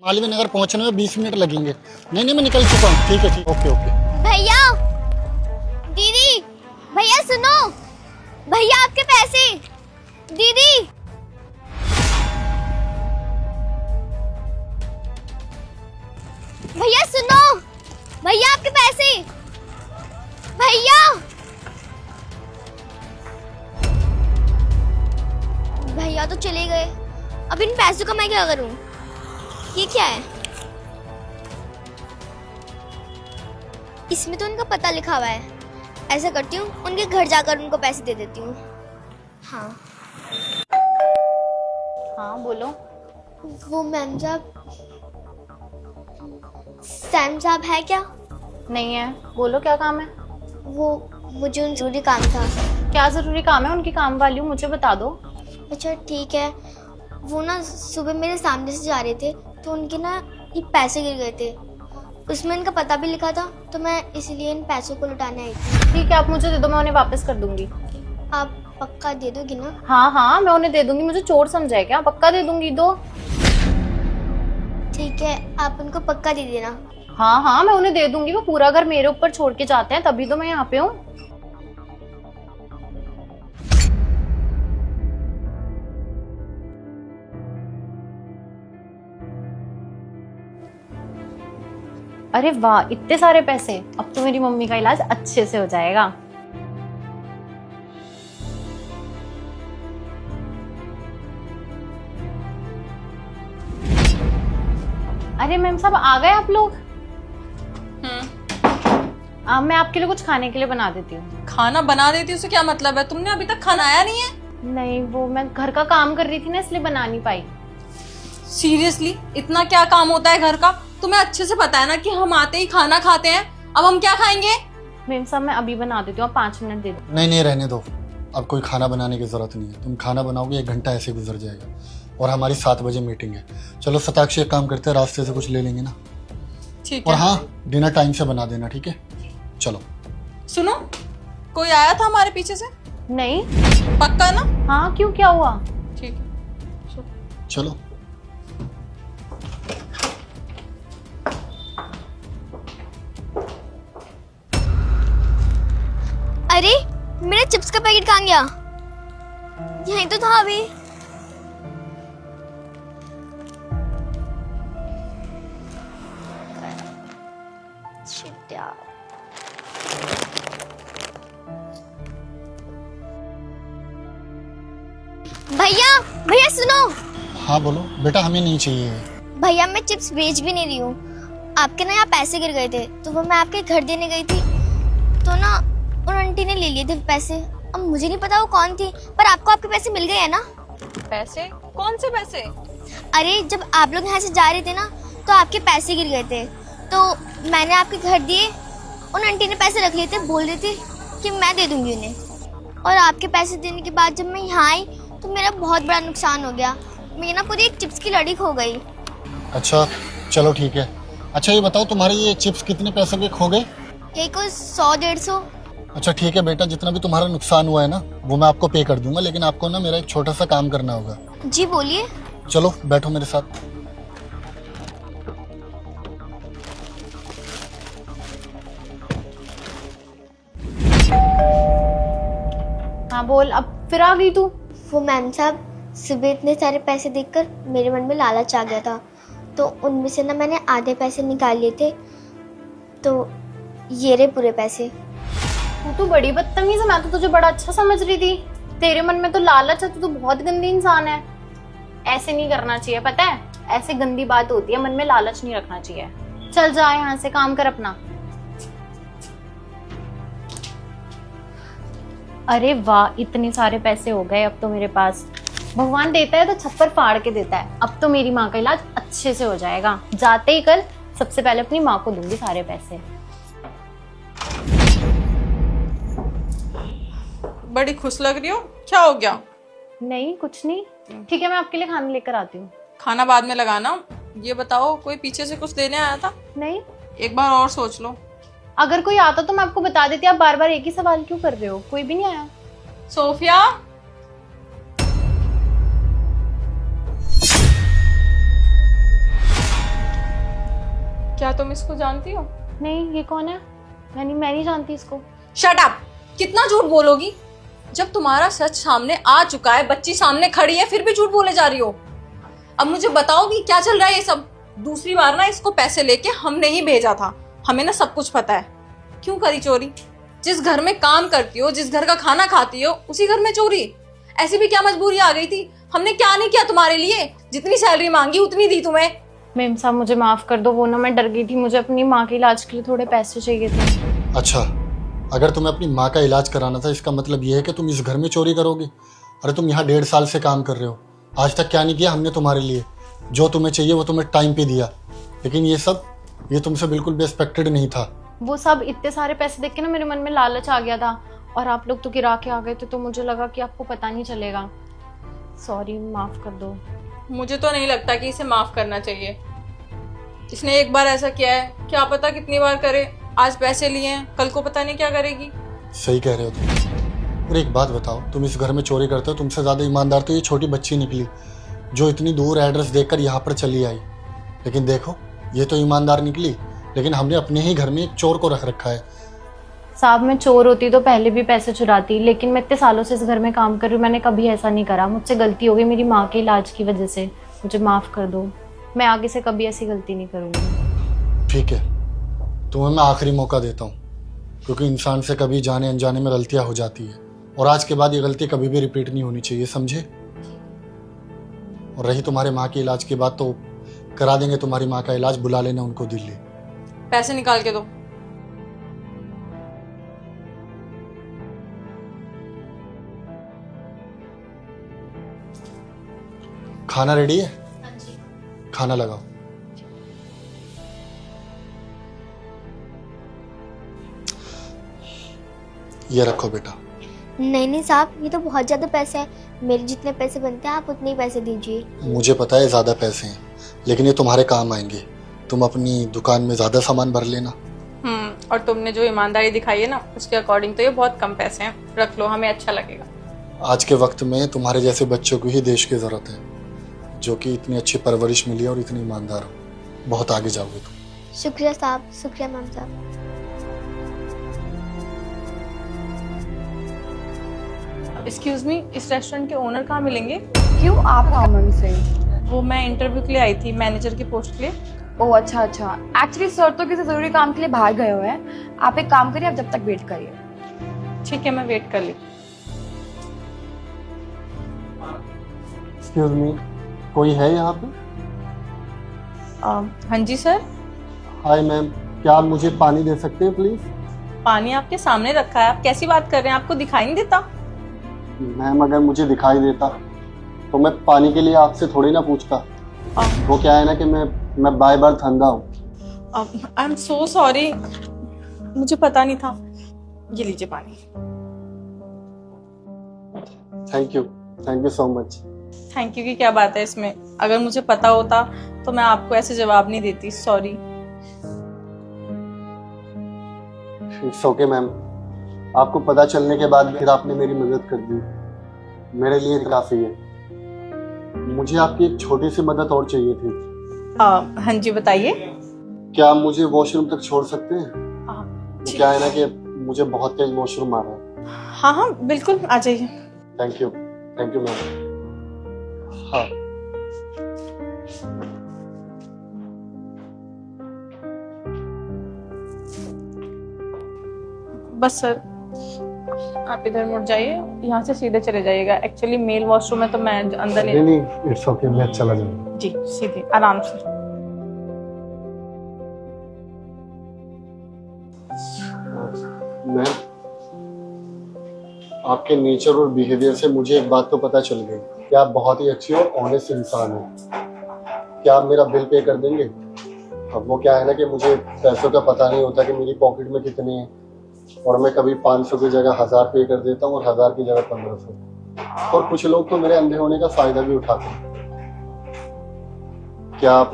मालवीय नगर पहुंचने में 20 मिनट लगेंगे। नहीं मैं निकल चुका हूँ। ठीक है ठीक, ओके ओके। भैया, दीदी, भैया सुनो, भैया आपके पैसे, दीदी। भैया सुनो, भैया आपके पैसे, भैया। भैया तो चले गए, अब इन पैसों का मैं क्या करूं? ये क्या है? इसमें तो उनका पता लिखा हुआ है। ऐसा करती हूँ, उनके घर जाकर उनको पैसे दे देती हूँ। हाँ हाँ बोलो। वो मैम साहब, सैम साहब है क्या? नहीं है, बोलो क्या काम है। वो मुझे उन जरूरी काम था। क्या जरूरी काम है? उनकी काम वाली हूँ, मुझे बता दो। अच्छा ठीक है। वो ना सुबह मेरे सामने से जा रहे थे तो उनके ना ये पैसे गिर गए थे, उसमें इनका पता भी लिखा था, तो मैं इसलिए इन पैसों को लुटाने आई थी। ठीक है, आप मुझे दे दो, मैं उन्हें वापस कर दूंगी। आप पक्का दे दोगी ना? हाँ हाँ, मैं उन्हें दे दूंगी। मुझे चोर समझा है क्या? पक्का दे दूंगी, दो। ठीक है, आप उनको पक्का दे देना। हाँ हाँ, मैं उन्हें दे दूंगी। वो पूरा घर मेरे ऊपर छोड़ के जाते हैं, तभी तो मैं यहाँ पे हूँ। अरे वाह, इतने सारे पैसे! अब तो मेरी मम्मी का इलाज अच्छे से हो जाएगा। अरे मैम साहब, आ गए आप लोग? मैं आपके लिए कुछ खाने के लिए बना देती हूँ। खाना बना देती हूँ, उससे क्या मतलब है? तुमने अभी तक खाना आया नहीं है? नहीं, वो मैं घर का काम कर रही थी ना, इसलिए बना नहीं पाई। सीरियसली, इतना क्या काम होता है घर का? तुम्हें अच्छे से पता है ना कि हम आते ही खाना खाते हैं। अब हम क्या खाएंगे? मैम साहब, मैं अभी बना देती हूँ, आप 5 मिनट दे दो। नहीं रहने दो, अब कोई खाना बनाने की जरूरत नहीं है। तुम खाना बनाओगे 1 घंटा ऐसे गुजर जाएगा, और हमारी 7 बजे मीटिंग है। चलो शताक्षी, एक काम करते हैं, रास्ते से कुछ ले लेंगे ना। ठीक और है। हाँ, डिनर टाइम से बना देना, ठीक है? चलो। सुनो, कोई आया था हमारे पीछे से? नहीं। पक्का ना? हाँ, क्यों, क्या हुआ? ठीक है। चलो। अरे मेरा चिप्स का पैकेट कहाँ गया? यहीं तो था अभी। Shit यार। भैया, भैया सुनो। हाँ बोलो बेटा, हमें नहीं चाहिए। भैया मैं चिप्स बेच भी नहीं रही हूँ। आपके ना यहाँ पैसे गिर गए थे, तो वो मैं आपके घर देने गई थी, तो ना उन आंटी ने ले लिए थे पैसे। अब मुझे नहीं पता वो कौन थी, पर आपको आपके पैसे मिल गए हैं ना? पैसे? कौन से पैसे? अरे जब आप लोग यहाँ से जा रहे थे ना, तो आपके पैसे गिर गए थे, तो मैंने आपके घर दिए। उन आंटी ने पैसे रख लिए थे, बोल रही थी कि मैं दे दूंगी उन्हें। और आपके पैसे देने के बाद जब मैं यहाँ आई तो मेरा बहुत बड़ा नुकसान हो गया। मेरी ना पूरी एक चिप्स की लड़ी खो गई। अच्छा चलो ठीक है। अच्छा ये बताओ, तुम्हारे ये चिप्स कितने पैसे के खो गए? यही कोई 100-150। अच्छा ठीक है बेटा, जितना भी तुम्हारा नुकसान हुआ है ना, वो मैं आपको पे कर दूंगा, लेकिन आपको ना मेरा एक छोटा सा काम करना होगा। जी बोलिए। चलो बैठो मेरे साथ। हाँ बोल, अब फिर आ गई तू? वो मैम साहब, सुबह इतने सारे पैसे देखकर मेरे मन में लालच आ गया था, तो उनमें से ना मैंने आधे पैसे निकाल लिए थे, तो ये रहे पूरे पैसे। तू तो बड़ी बदतमीज है, मैं तो तुझे बड़ा अच्छा समझ रही थी। तेरे मन में तो लालच है, तू बहुत गंदी इंसान है। ऐसे नहीं करना चाहिए, पता है? ऐसे गंदी बात होती है, मन में लालच नहीं रखना चाहिए। चल जा यहाँ से, काम कर अपना। अरे वाह, इतने सारे पैसे हो गए अब तो मेरे पास। भगवान देता है तो छप्पर फाड़ के देता है। अब तो मेरी माँ का इलाज अच्छे से हो जाएगा। जाते ही कल सबसे पहले अपनी माँ को दूंगी सारे पैसे। बड़ी खुश लग रही हो, क्या हो गया? नहीं कुछ नहीं। ठीक है, मैं आपके लिए खाना लेकर आती हूँ। खाना बाद में लगाना। ये बताओ, कोई पीछे से कुछ देने आया था? नहीं। एक बार और सोच लो। अगर कोई आता तो मैं आपको बता देती, आप बार बार एक ही सवाल क्यों कर रहे हो? कोई भी नहीं आया। सोफिया, क्या तुम इसको जानती हो? नहीं, ये कौन है? मैं नहीं जानती इसको। Shut up! कितना झूठ बोलोगी? जब तुम्हारा सच सामने आ चुका है, बच्ची सामने खड़ी है, फिर भी झूठ बोले जा रही हो। अब मुझे बताओगी क्या चल रहा है ये सब? दूसरी बार ना इसको पैसे लेके हमने ही भेजा था, हमें ना सब कुछ पता है। क्यों करी चोरी? जिस घर में काम करती हो, जिस घर का खाना खाती हो, उसी घर में चोरी? ऐसी भी क्या मजबूरी आ गई थी? हमने क्या नहीं किया तुम्हारे लिए? जितनी सैलरी मांगी उतनी दी तुम्हें। मेम साहब मुझे माफ कर दो, वो ना मैं डर गई थी, मुझे अपनी माँ के इलाज के लिए थोड़े पैसे चाहिए थे। अच्छा, अगर तुम्हें अपनी माँ का इलाज कराना था, इसका मतलब ये है कि तुम इस घर में चोरी करोगे? अरे तुम यहाँ 1.5 साल से काम कर रहे हो, आज तक क्या नहीं किया हमने तुम्हारे लिए? जो तुम्हें चाहिए वो तुम्हें टाइम पे दिया, लेकिन ये तुमसे बिल्कुल भी एक्सपेक्टेड नहीं था। वो सब इतने सारे पैसे देख के ना मेरे मन में लालच आ गया था, और आप लोग तो गिरा के आ गए थे, तो मुझे लगा कि आपको पता नहीं चलेगा। सॉरी, माफ कर दो। मुझे तो नहीं लगता कि इसे माफ करना चाहिए। इसने एक बार ऐसा किया है, क्या पता कितनी बार करे। आज पैसे लिए हैं, कल को पता नहीं क्या करेगी। सही कह रहे हो तुम। और एक बात बताओ, तुम इस घर में चोरी करते हो, तुमसे ज़्यादा ईमानदार तो ये छोटी बच्ची निकली जो इतनी दूर एड्रेस देखकर यहाँ पर चली आई। लेकिन देखो, ये तो ईमानदार निकली, लेकिन हमने अपने ही घर में एक चोर को रख रखा है। साहब मैं चोर होती तो पहले भी पैसे चुराती, लेकिन मैं इतने सालों से इस घर में काम कर रही हूँ, मैंने कभी ऐसा नहीं करा। मुझसे गलती हो गई मेरी माँ के इलाज की वजह से, मुझे माफ़ कर दो। मैं आगे से कभी ऐसी गलती नहीं करूँगी। ठीक है, तुम्हें मैं आखिरी मौका देता हूँ, क्योंकि इंसान से कभी जाने अनजाने में गलतियाँ हो जाती है, और आज के बाद ये गलती कभी भी रिपीट नहीं होनी चाहिए, समझे? और रही तुम्हारे माँ के इलाज की बात, तो करा देंगे तुम्हारी माँ का इलाज, बुला लेना उनको दिल्ली। पैसे निकाल के दो। खाना रेडी है? खाना लगाओ। ये रखो बेटा। नहीं साहब, ये तो बहुत ज़्यादा पैसे हैं। मेरे जितने पैसे बनते हैं आप उतने ही पैसे दीजिए। मुझे पता है ज़्यादा पैसे हैं, लेकिन ये तुम्हारे काम आएंगे। तुम अपनी दुकान में ज़्यादा सामान भर लेना। और तुमने जो ईमानदारी दिखाई है ना, उसके अकॉर्डिंग तो ये बहुत कम पैसे हैं। रख लो, हमें अच्छा लगेगा। आज के वक्त में तुम्हारे जैसे बच्चों को ही देश की ज़रूरत है, जो कि इतनी अच्छी परवरिश मिली और इतनी ईमानदार हो। बहुत आगे जाओगे तुम। शुक्रिया साहब, शुक्रिया मैम साहब। एक्सक्यूज मी, इस रेस्टोरेंट के ओनर कहाँ मिलेंगे? क्यों, आप रामन से? वो मैं इंटरव्यू के लिए आई थी, मैनेजर की पोस्ट के लिए। ओह अच्छा। एक्चुअली सर तो किसी जरूरी काम के लिए बाहर गए हुए हैं। आप एक काम करिए, आप जब तक वेट करिए। ठीक है, मैं वेट कर ली। एक्सक्यूज मी, कोई है यहाँ पे? हाँ जी सर। हाय मैम, क्या आप मुझे पानी दे सकते हैं प्लीज? पानी आपके सामने रखा है, आप कैसी बात कर रहे हैं? आपको दिखाई नहीं देता? मैम, अगर मुझे दिखाई देता तो मैं पानी के लिए आपसे थोड़ी ना पूछता। वो क्या है ना कि मैं बाय बर्थ अंधा हूँ। आई एम सो सॉरी, मुझे पता नहीं था। ये लीजिए पानी। Thank you so much. Thank you की क्या बात है इसमें? अगर मुझे पता होता तो मैं आपको ऐसे जवाब नहीं देती। सॉरी। इट्स ओके मैम, आपको पता चलने के बाद फिर आपने मेरी मदद कर दी, मेरे लिए काफी है। मुझे आपकी एक छोटी सी मदद और चाहिए थी। हाँ जी, बताइए। क्या आप मुझे वॉशरूम तक छोड़ सकते हैं? क्या है ना कि मुझे बहुत तेज वॉशरूम आ रहा है। हाँ बिल्कुल, आ जाइए। Thank you ma'am. हाँ, बस सर, आप इधर मुड़ जाइए, यहाँ से सीधे चले जाइएगा। एक्चुअली मेल वॉशरूम है तो मैं अंदर नहीं, इट्स ओके, मैं चला जाऊंगा। जी, सीधे आराम से। मैम, आपके नेचर और बिहेवियर से मुझे एक बात तो पता चल गई कि आप बहुत ही अच्छी और ऑनेस्ट इंसान हैं। क्या आप मेरा बिल पे कर देंगे? अब वो क्या है ना कि मुझे पैसों का पता नहीं होता कि मेरी पॉकेट में कितने हैं, और मैं कभी 500 की जगह 1000 पे कर देता हूँ और 1000 की जगह 1500। और कुछ लोग तो मेरे अंधे होने का फायदा भी उठाते हैं। क्या आप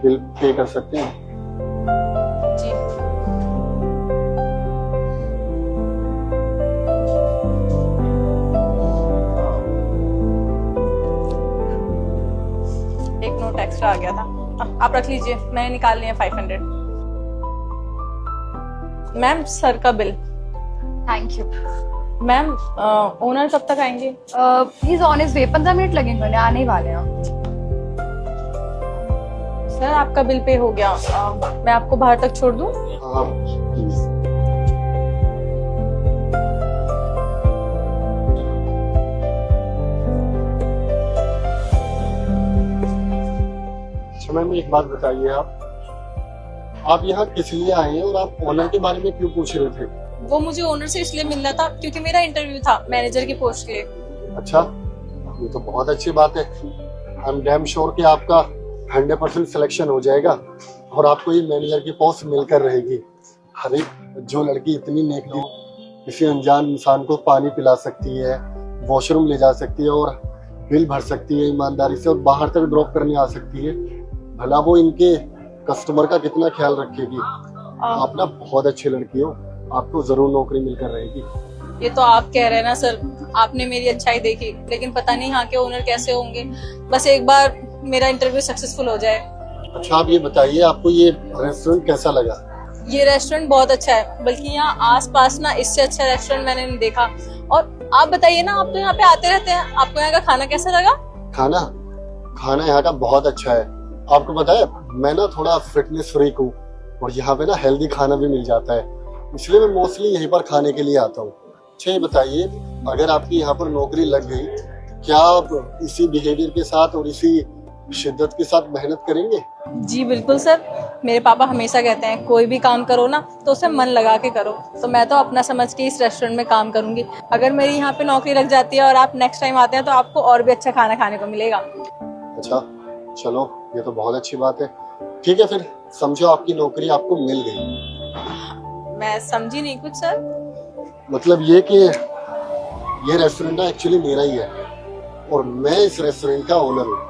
बिल पे कर सकते हैं? जी। एक नोट एक्स्ट्रा आ गया था। आप रख लीजिए, मैंने निकाल लिया 500। मैम सर का bill. Thank you. Ma'am owner कब तक आएंगे? He is on his way, 15 minute लगेंगे, उन्हें आने ही वाले हैं। सर आपका बिल पे हो गया, मैं आपको बाहर तक छोड़ दूं? हाँ प्लीज। अच्छा मैम एक बात बताइए, आप यहाँ किस लिए आए हैं और आप ऑनर के बारे में क्यों पूछ रहे थे? वो मुझे ओनर से इसलिए मिलना था क्योंकि मेरा इंटरव्यू था मैनेजर की पोस्ट के लिए। अच्छा, ये तो बहुत अच्छी बात है। आई एम डैम श्योर कि आपका 100% सिलेक्शन हो जाएगा और आपको ये मैनेजर की पोस्ट मिलकर रहेगी। हर एक जो लड़की इतनी नेकदी किसी अनजान इंसान को पानी पिला सकती है, वॉशरूम ले जा सकती है और बिल भर सकती है ईमानदारी से और बाहर तक ड्रॉप करने आ सकती है, भला वो इनके कस्टमर का कितना ख्याल रखेगी। आप ना बहुत अच्छी लड़की हो, आपको जरूर नौकरी मिलकर रहेगी। ये तो आप कह रहे हैं ना सर, आपने मेरी अच्छाई देखी, लेकिन पता नहीं यहाँ के ओनर कैसे होंगे। बस एक बार मेरा इंटरव्यू सक्सेसफुल हो जाए। अच्छा आप ये बताइए, आपको ये रेस्टोरेंट कैसा लगा? ये रेस्टोरेंट बहुत अच्छा है, बल्कि यहाँ आसपास ना इससे अच्छा रेस्टोरेंट मैंने नहीं देखा। और आप बताइए ना, आप तो यहाँ पे आते रहते हैं, आपको यहाँ का खाना कैसा लगा? खाना यहाँ का बहुत अच्छा है। आपको पता है मैं ना थोड़ा फिटनेस फ्रीक हूँ और यहाँ पे ना हेल्दी खाना भी मिल जाता है, इसलिए मैं मोस्टली यहीं पर खाने के लिए आता हूँ। अच्छा ये बताइए, अगर आपकी यहाँ पर नौकरी लग गई, क्या आप इसी बिहेवियर के साथ और इसी शिद्दत के साथ मेहनत करेंगे? जी बिल्कुल सर, मेरे पापा हमेशा कहते हैं कोई भी काम करो ना तो उसे मन लगा के करो। तो मैं तो अपना समझ के इस रेस्टोरेंट में काम करूंगी। अगर मेरी यहाँ पे नौकरी लग जाती है और आप नेक्स्ट टाइम आते हैं तो आपको और भी अच्छा खाना खाने को मिलेगा। अच्छा चलो, ये तो बहुत अच्छी बात है। ठीक है फिर समझो आपकी नौकरी आपको मिल गई। मैं समझी नहीं कुछ सर। मतलब ये कि ये रेस्टोरेंट ना एक्चुअली मेरा ही है और मैं इस रेस्टोरेंट का ओनर हूँ।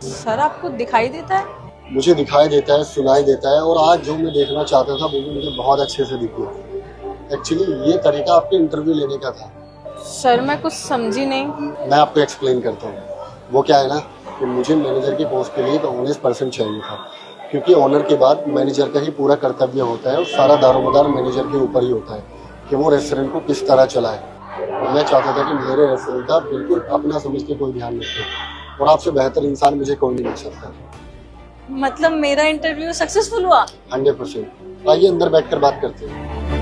सर आपको दिखाई देता है? मुझे दिखाई देता है, सुनाई देता है और आज जो मैं देखना चाहता था वो भी मुझे बहुत अच्छे से दिख गया। एक्चुअली ये तरीका आपके इंटरव्यू लेने का था। सर मैं कुछ समझी नहीं। मैं आपको एक्सप्लेन करता हूँ। वो क्या है ना कि मुझे मैनेजर की पोस्ट के लिए तो 19% चाहिए था, क्योंकि ओनर के बाद मैनेजर का ही पूरा कर्तव्य होता है और सारा दारोमदार मैनेजर के ऊपर ही होता है कि वो रेस्टोरेंट को किस तरह चलाए। और मैं चाहता था कि मेरे रेस्टोरेंट का बिल्कुल अपना समझ के कोई ध्यान रखे और आपसे बेहतर इंसान मुझे कोई नहीं मिल सकता। मतलब मेरा इंटरव्यू सक्सेसफुल हुआ? 100%। आइए अंदर बैठकर बात करते हैं।